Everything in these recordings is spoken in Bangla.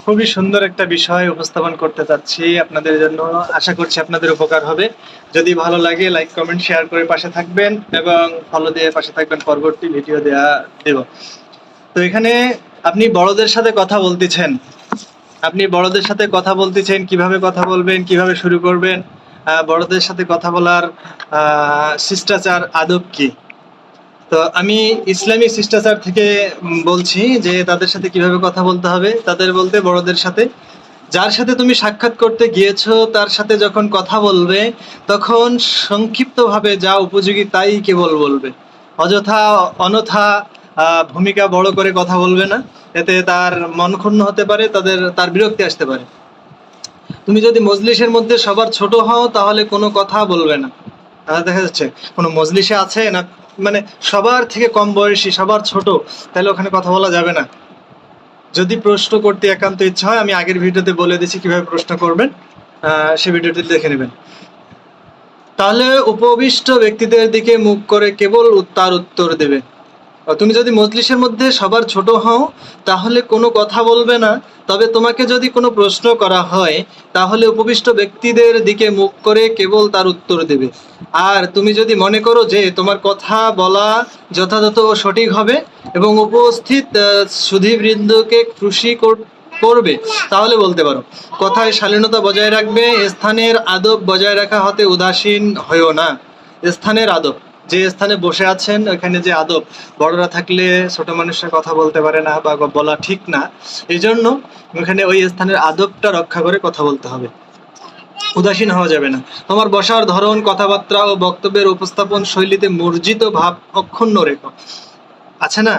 খুবই সুন্দর একটা বিষয় উপস্থাপন করতে চাচ্ছি আপনাদের জন্য। আশা করছি আপনাদের উপকার হবে। যদি ভালো লাগে লাইক কমেন্ট শেয়ার করে পাশে থাকবেন এবং ফলো দিয়ে পাশে থাকবেন, পরবর্তী ভিডিও দেব। তো এখানে আপনি বড়দের সাথে কথা বলতেছেন, কিভাবে কথা বলবেন, কিভাবে শুরু করবেন, বড়দের সাথে কথা বলার শিষ্টাচার আদব কি। তো আমি ইসলামিক শিষ্টাচার থেকে বলছি যে তাদের সাথে কিভাবে কথা বলতে হবে। তাদের বলতে বড়দের সাথে, যার সাথে তুমি সাক্ষাৎ করতে গিয়েছো তার সাথে যখন কথা বলবে তখন সংক্ষিপ্তভাবে যা উপযোগী তাই কেবল বলবে। অযথা অনথা ভূমিকা বড় করে কথা বলবে না, এতে তার মন ক্ষুণ্ণ হতে পারে, তার বিরক্তি আসতে পারে। তুমি যদি মজলিসের মধ্যে সবার ছোট হও তাহলে কোনো কথা বলবে না। দেখা যাচ্ছে কোনো মজলিসে আছে না, মানে সবার থেকে কম বয়সী, সবার ছোট, তাহলে ওখানে কথা বলা যাবে না। যদি প্রশ্ন করতে একান্ত ইচ্ছা হয়, আমি আগের ভিডিওতে বলে দিয়েছি কিভাবে প্রশ্ন করবেন, সে ভিডিওটি দেখে নেবেন। তাহলে উপবিষ্ট ব্যক্তিদের দিকে মুখ করে কেবল তার উত্তর দেবে। তুমি যদি মজলিসের মধ্যে সবার ছোট হও তাহলে কোনো কথা বলবে না, তবে তোমাকে যদি কোনো প্রশ্ন করা হয় তাহলে উপবিষ্ট ব্যক্তিদের দিকে মুখ করে কেবল তার উত্তর দেবে। আর তুমি যদি মনে করো যে তোমার কথা বলা যথাযথ ও সঠিক হবে এবং উপস্থিত সুধীবৃন্দকে খুশি করবে তাহলে বলতে পারো। কথায় শালীনতা বজায় রাখবে, স্থানের আদব বজায় রাখা হতে উদাসীন হয়েও না। স্থানের আদব, যে স্থানে বসে আছেন ওখানে যে আদব, বড়রা থাকলে ছোট মানুষরা কথা বলতে পারে না বা বলা ঠিক না, এই জন্য ওখানে ওই স্থানের আদবটা রক্ষা করে কথা বলতে হবে, উদাসীন হওয়া যাবে না। তোমার বসার ধরন, কথাবার্তা ও বক্তব্যের উপস্থাপন শৈলীতে মর্জিত ভাব অক্ষুণ্ণ রেখো। আছে না,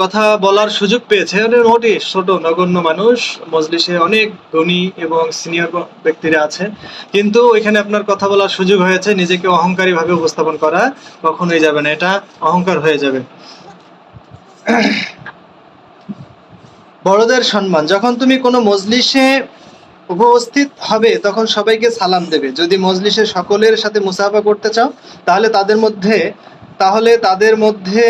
কথা বলার সুযোগ পেয়েছে, মোটে ছোট নগণ্য মানুষ, মজলিসে অনেক গুণী এবং সিনিয়র ব্যক্তিরা আছে, কিন্তু ওইখানে আপনার কথা বলার সুযোগ হয়েছে, নিজেকে অহংকারী ভাবে উপস্থাপন করা কখনোই যাবে না, এটা অহংকার হয়ে যাবে। বড়দের সম্মান, যখন তুমি কোনো মজলিসে উপস্থিত হবে তখন সবাইকে সালাম দেবে। যদি মজলিসে সকলের সাথে মুসাফা করতে চাও তাহলে তাদের মধ্যে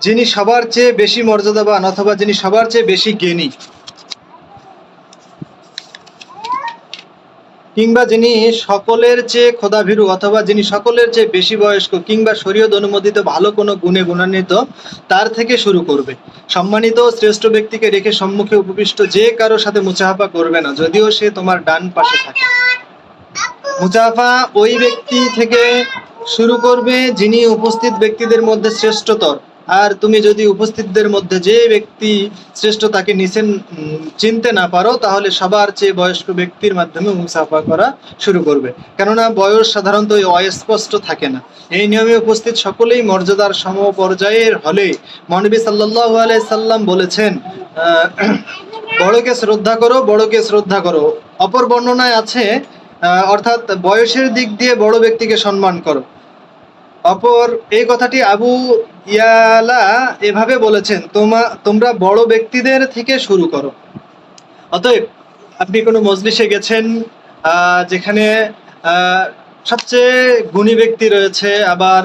যিনি সবার চেয়ে বেশি মর্যাদাবান অথবা যিনি সবার চেয়ে বেশি জ্ঞানী, কিংবা যিনি সকলের চেয়ে খোদাভীরু অথবা যিনি সকলের চেয়ে বেশি বয়স্ক কিংবা শরীয়ত অনুমোদিত ভালো কোনো গুণে গুণান্বিত, তার থেকে শুরু করবে। সম্মানিত শ্রেষ্ঠ ব্যক্তিকে রেখে সম্মুখে উপবিষ্ট যে কারো সাথে মুসাফা করবে না, যদিও সে তোমার ডান পাশে থাকে। মুসাফা ওই ব্যক্তি থেকে শুরু করবে যিনি উপস্থিত ব্যক্তিদের মধ্যে শ্রেষ্ঠতর। আর তুমি যদি উপস্থিতদের মধ্যে যে ব্যক্তি শ্রেষ্ঠ তাকে চিনতে না পারো তাহলে সবার চেয়ে বয়স্ক ব্যক্তির মাধ্যমে মুসাফা করা শুরু করবে, কেননা বয়স সাধারণত অস্পষ্ট থাকে না। এই নিয়মে উপস্থিত সকলেই মর্যাদার সমপর্যায়ের হলে মহানবী সাল্লাল্লাহু আলাইহি সাল্লাম বলেছেন, বড়কে শ্রদ্ধা করো। অপর বর্ণনায় আছে, অর্থাৎ বয়সের দিক দিয়ে বড় ব্যক্তিকে সম্মান করো। অপর এই কথাটি আবু ইয়ালা এভাবে বলেছেন, তোমরা বড় ব্যক্তিদের থেকে শুরু করো। অতএব আপনি কোনো মজলিসে গেছেন যেখানে সবচেয়ে গুণী ব্যক্তি রয়েছে, আবার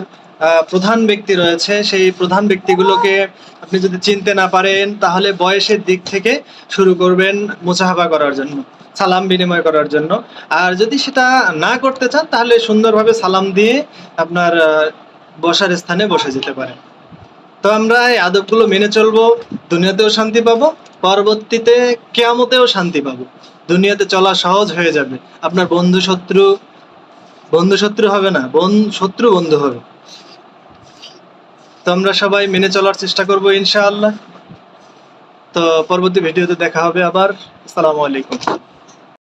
প্রধান ব্যক্তি রয়েছে, সেই প্রধান ব্যক্তিগুলোকে আপনি যদি চিনতে না পারেন তাহলে বয়সের দিক থেকে শুরু করবেন মুসাফা করার জন্য, সালাম বিনিময় করার জন্য। আর যদি সেটা না করতে চান তাহলে সুন্দরভাবে সালাম দিয়ে আপনার বসার স্থানে বসে যেতে পারেন। তো আমরা এই আদবগুলো মেনে চলবো, দুনিয়াতেও শান্তি পাবো, পরবর্তীতে কিয়ামতেও শান্তি পাবো। দুনিয়াতে চলা সহজ হয়ে যাবে, আপনার বন্ধু শত্রু হবে না, শত্রু বন্ধু হবে। তো আমরা সবাই মেনে চলার চেষ্টা করবো ইনশাআল্লাহ। তো পরবর্তী ভিডিওতে দেখা হবে আবার। আসসালামু আলাইকুম।